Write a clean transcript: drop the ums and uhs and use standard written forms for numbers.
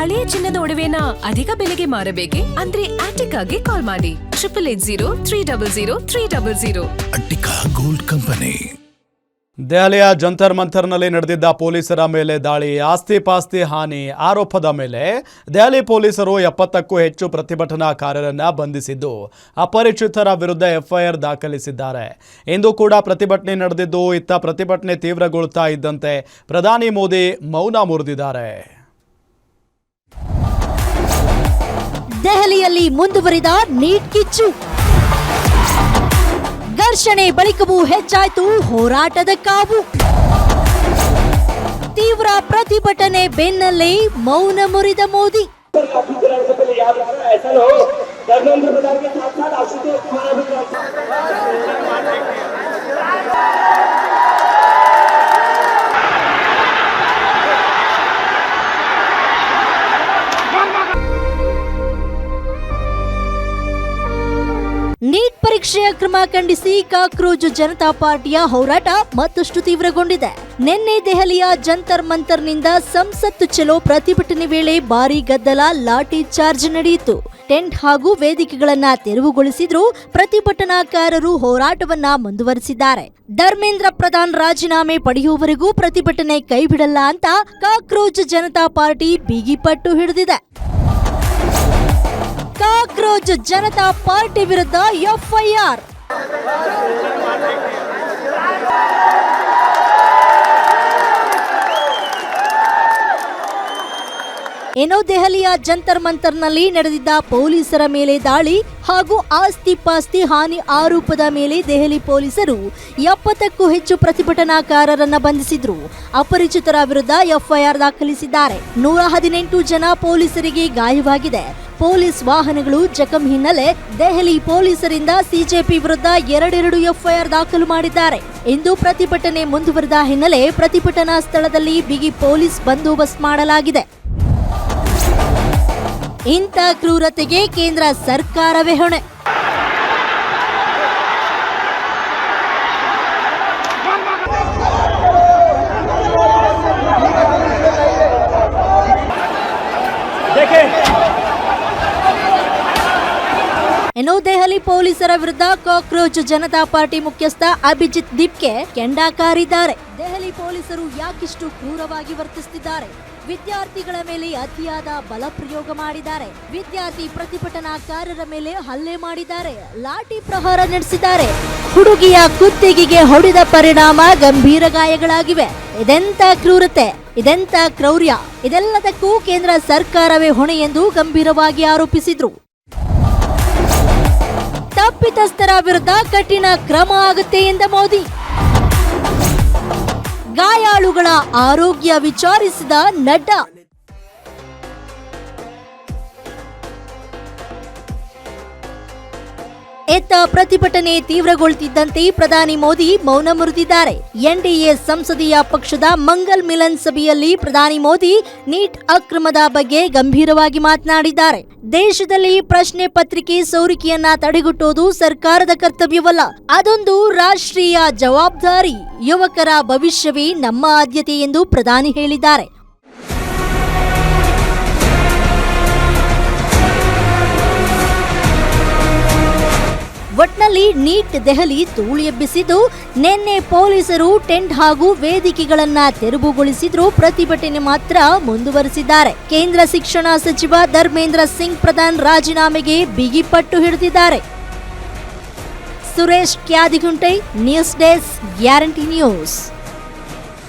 ಹಳೆಯ ಚಿನ್ನದ ಒಡವೆನ ಅಧಿಕ ಬೆಲೆಗೆ ಮಾರಬೇಕೆ ಅಂದ್ರೆ ಆಟಿಕಾಗೆ ಕಾಲ್ ಮಾಡಿ 8880300300. Attica gold company. ದೆಹಲಿಯ ಜಂತರ್ ಮಂತರ್ನಲ್ಲಿ ನಡೆದಿದ್ದ ಪೊಲೀಸರ ಮೇಲೆ ದಾಳಿ, ಆಸ್ತಿ ಪಾಸ್ತಿ ಹಾನಿ ಆರೋಪದ ಮೇಲೆ ದೆಹಲಿ ಪೊಲೀಸರು 70ಕ್ಕೂ ಹೆಚ್ಚು ಪ್ರತಿಭಟನಾಕಾರರನ್ನು ಬಂಧಿಸಿದ್ದು ಅಪರಿಚಿತರ ವಿರುದ್ಧ ಎಫ್ಐಆರ್ ದಾಖಲಿಸಿದ್ದಾರೆ. ಇಂದು ಕೂಡ ಪ್ರತಿಭಟನೆ ನಡೆದಿದ್ದು, ಇತ್ತ ಪ್ರತಿಭಟನೆ ತೀವ್ರಗೊಳ್ಳುತ್ತಾ ಇದ್ದಂತೆ ಪ್ರಧಾನಿ ಮೋದಿ ಮೌನ ಮುರಿದಿದ್ದಾರೆ. ದೆಹಲಿಯಲ್ಲಿ ಮುಂದುವರಿದ ನೀಟ್ ಕಿಚ್ಚು, ಘರ್ಷಣೆ ಬಳಿಕವೂ ಹೆಚ್ಚಾಯಿತು ಹೋರಾಟದ ಕಾವು. ತೀವ್ರ ಪ್ರತಿಭಟನೆ ಬೆನ್ನಲ್ಲೇ ಮೌನ ಮುರಿದ ಮೋದಿ. ನೀಟ್ ಪರೀಕ್ಷೆಯ ಕ್ರಮ ಖಂಡಿಸಿ ಕಾಕ್ರೋಜ್ ಜನತಾ ಪಾರ್ಟಿಯ ಹೋರಾಟ ಮತ್ತಷ್ಟು ತೀವ್ರಗೊಂಡಿದೆ. ನಿನ್ನೆ ದೆಹಲಿಯ ಜಂತರ್ ಮಂತರ್ನಿಂದ ಸಂಸತ್ ಚಲೋ ಪ್ರತಿಭಟನೆ ವೇಳೆ ಭಾರೀ ಗದ್ದಲ, ಲಾಠಿ ಚಾರ್ಜ್ ನಡೆಯಿತು. ಟೆಂಟ್ ಹಾಗೂ ವೇದಿಕೆಗಳನ್ನ ತೆರವುಗೊಳಿಸಿದ್ರು ಪ್ರತಿಭಟನಾಕಾರರು ಹೋರಾಟವನ್ನ ಮುಂದುವರೆಸಿದ್ದಾರೆ. ಧರ್ಮೇಂದ್ರ ಪ್ರಧಾನ್ ರಾಜೀನಾಮೆ ಪಡೆಯುವವರೆಗೂ ಪ್ರತಿಭಟನೆ ಕೈಬಿಡಲ್ಲ ಅಂತ ಕಾಕ್ರೋಜ್ ಜನತಾ ಪಾರ್ಟಿ ಬಿಗಿಪಟ್ಟು ಹಿಡಿದಿದೆ. ಕಾಕ್ರೋಜ್ ಜನತಾ ಪಾರ್ಟಿ ವಿರುದ್ಧ ಎಫ್ಐಆರ್. ಏನೋ ದೆಹಲಿಯ ಜಂತರ್ ಮಂತರ್ನಲ್ಲಿ ನಡೆದಿದ್ದ ಪೊಲೀಸರ ಮೇಲೆ ದಾಳಿ ಹಾಗೂ ಆಸ್ತಿ ಪಾಸ್ತಿ ಹಾನಿ ಆರೋಪದ ಮೇಲೆ ದೆಹಲಿ ಪೊಲೀಸರು 70ಕ್ಕೂ ಹೆಚ್ಚು ಪ್ರತಿಭಟನಾಕಾರರನ್ನ ಬಂಧಿಸಿದ್ರು. ಅಪರಿಚಿತರ ವಿರುದ್ಧ ಎಫ್ಐಆರ್ ದಾಖಲಿಸಿದ್ದಾರೆ. 118 ಜನ ಪೊಲೀಸರಿಗೆ ಗಾಯವಾಗಿದೆ. ಪೊಲೀಸ್ ವಾಹನಗಳು ಜಖಂ ಹಿನ್ನೆಲೆ ದೆಹಲಿ ಪೊಲೀಸರಿಂದ ಸಿಜೆಪಿ ವಿರುದ್ಧ 2 ಎಫ್ಐಆರ್ ದಾಖಲು ಮಾಡಿದ್ದಾರೆ. ಇಂದು ಪ್ರತಿಭಟನೆ ಮುಂದುವರೆದ ಹಿನ್ನೆಲೆ ಪ್ರತಿಭಟನಾ ಸ್ಥಳದಲ್ಲಿ ಬಿಗಿ ಪೊಲೀಸ್ ಬಂದೋಬಸ್ತ್ ಮಾಡಲಾಗಿದೆ. ಇಂಥ ಕ್ರೂರತೆಗೆ ಕೇಂದ್ರ ಸರ್ಕಾರವೇ ಹೊಣೆ. ಇನ್ನು ದೆಹಲಿ ಪೊಲೀಸರ ವಿರುದ್ಧ ಕಾಕ್ರೋಚ್ ಜನತಾ ಪಾರ್ಟಿ ಮುಖ್ಯಸ್ಥ ಅಭಿಜಿತ್ ದಿಪ್ಕೆ ಕೆಂಡ ಕಾರಿದ್ದಾರೆ. ದೆಹಲಿ ಪೊಲೀಸರು ಯಾಕಿಷ್ಟು ಕ್ರೂರವಾಗಿ ವರ್ತಿಸುತ್ತಿದ್ದಾರೆ? ವಿದ್ಯಾರ್ಥಿಗಳ ಮೇಲೆ ಅತಿಯಾದ ಬಲ ಪ್ರಯೋಗ ಮಾಡಿದ್ದಾರೆ. ವಿದ್ಯಾರ್ಥಿ ಪ್ರತಿಭಟನಾಕಾರರ ಮೇಲೆ ಹಲ್ಲೆ ಮಾಡಿದ್ದಾರೆ. ಲಾಠಿ ಪ್ರಹಾರ ನಡೆಸಿದ್ದಾರೆ. ಹುಡುಗಿಯ ಕುತ್ತಿಗೆಗೆ ಹೊಡೆದ ಪರಿಣಾಮ ಗಂಭೀರ ಗಾಯಗಳಾಗಿವೆ. ಇದೆಂತ ಕ್ರೂರತೆ, ಇದೆಂತ ಕ್ರೌರ್ಯ! ಇದೆಲ್ಲದಕ್ಕೂ ಕೇಂದ್ರ ಸರ್ಕಾರವೇ ಹೊಣೆ ಎಂದು ಗಂಭೀರವಾಗಿ ಆರೋಪಿಸಿದ್ರು. ತಪ್ಪಿತಸ್ಥರ ವಿರುದ್ಧ ಕಠಿಣ ಕ್ರಮ ಆಗುತ್ತೆ ಎಂದ ಮೋದಿ. ಗಾಯಾಳುಗಳ ಆರೋಗ್ಯ ವಿಚಾರಿಸಿದ ನಡ್ಡಾ. ಎತ್ತ ಪ್ರತಿಭಟನೆ ತೀವ್ರಗೊಳ್ಳುತ್ತಿದ್ದಂತೆ ಪ್ರಧಾನಿ ಮೋದಿ ಮೌನ ಮುರಿದಿದ್ದಾರೆ. ಎನ್ಡಿಎ ಸಂಸದೀಯ ಪಕ್ಷದ ಮಂಗಲ್ ಮಿಲನ್ ಸಭೆಯಲ್ಲಿ ಪ್ರಧಾನಿ ಮೋದಿ ನೀಟ್ ಅಕ್ರಮದ ಬಗ್ಗೆ ಗಂಭೀರವಾಗಿ ಮಾತನಾಡಿದ್ದಾರೆ. ದೇಶದಲ್ಲಿ ಪ್ರಶ್ನೆ ಪತ್ರಿಕೆ ಸೋರಿಕೆಯನ್ನ ತಡೆಗಟ್ಟುವುದು ಸರ್ಕಾರದ ಕರ್ತವ್ಯವಲ್ಲ, ಅದೊಂದು ರಾಷ್ಟ್ರೀಯ ಜವಾಬ್ದಾರಿ. ಯುವಕರ ಭವಿಷ್ಯವೇ ನಮ್ಮ ಆದ್ಯತೆ ಎಂದು ಪ್ರಧಾನಿ ಹೇಳಿದ್ದಾರೆ. ಒಟ್ನಲ್ಲಿ ನೀಟ್ ದೆಹಲಿ ಧೂಳು ಎಬ್ಬಿಸಿದ್ದು, ನಿನ್ನೆ ಪೊಲೀಸರು ಟೆಂಟ್ ಹಾಗೂ ವೇದಿಕೆಗಳನ್ನ ತೆರವುಗೊಳಿಸಿದ್ರು, ಪ್ರತಿಭಟನೆ ಮಾತ್ರ ಮುಂದುವರೆಸಿದ್ದಾರೆ. ಕೇಂದ್ರ ಶಿಕ್ಷಣ ಸಚಿವ ಧರ್ಮೇಂದ್ರ ಸಿಂಗ್ ಪ್ರಧಾನ್ ರಾಜೀನಾಮೆಗೆ ಬಿಗಿಪಟ್ಟು ಹಿಡಿದಿದ್ದಾರೆ. Suresh Kyadigunte, news desk, guarantee news.